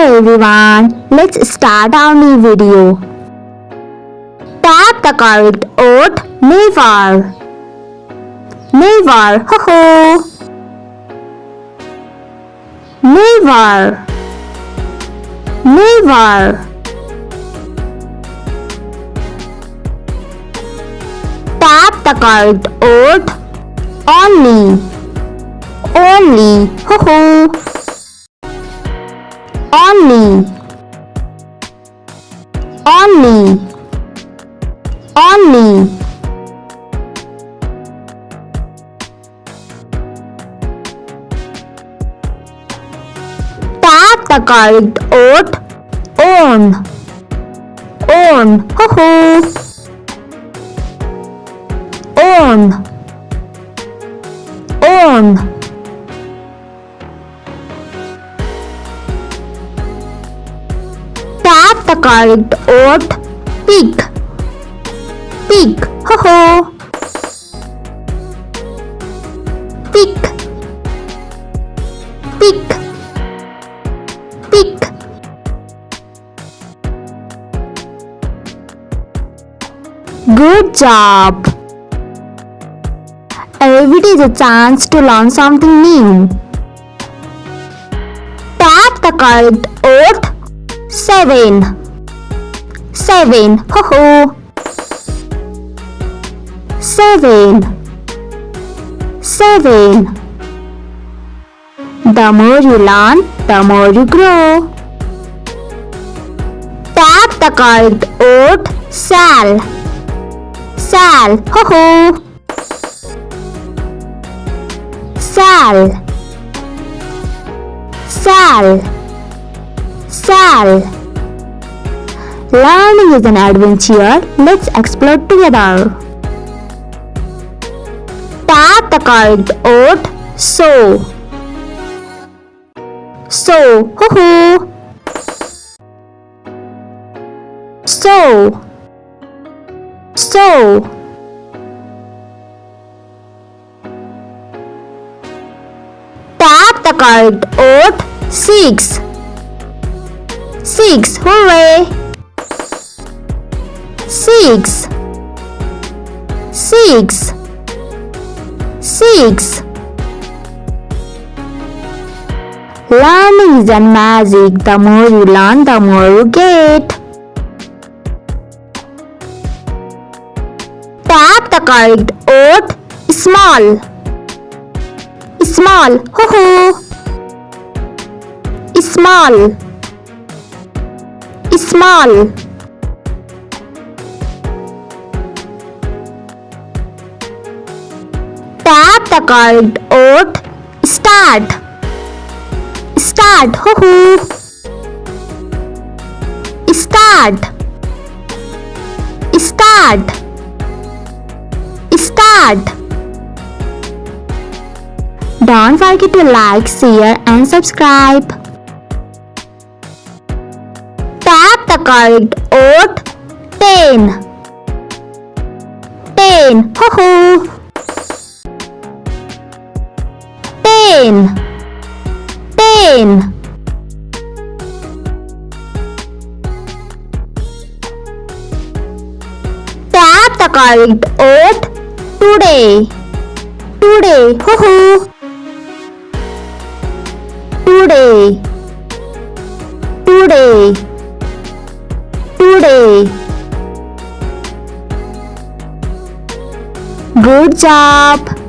everyone, let's start our new video. Tap the correct word never. Never, ho ho. Never. Never. Tap the correct word only. Only, ho ho. Only. Only. Only. Tap the correct word own. Own, ho ho. Own. Own. Tap the correct word pig. Pig, ho ho. Pig. Pig. Pig. Good job. Every day is a chance to learn something new. Tap the correct word 7. 7, ho ho. 7. 7. The more you learn, the more you grow. Tap the correct word shall. Shall, ho ho. Shall. Shall. Shall. Learning is an adventure. Let's explore together. Tap the correct word so. So, ho ho. So. So. Tap the correct word 6. 6, hooray. 6. 6. 6. Learning is a magic. The more you learn, the more you get. Tap the correct word small. Small, ho ho. Small. Small. Tap the correct word start. Start, ho ho. Start. Start. Start. Don't forget to like, share and subscribe. Tap the correct word 10. 10, ho ho. 10. 10. Tap the correct word today. Today, ho ho. Today. Today. Today. Good job.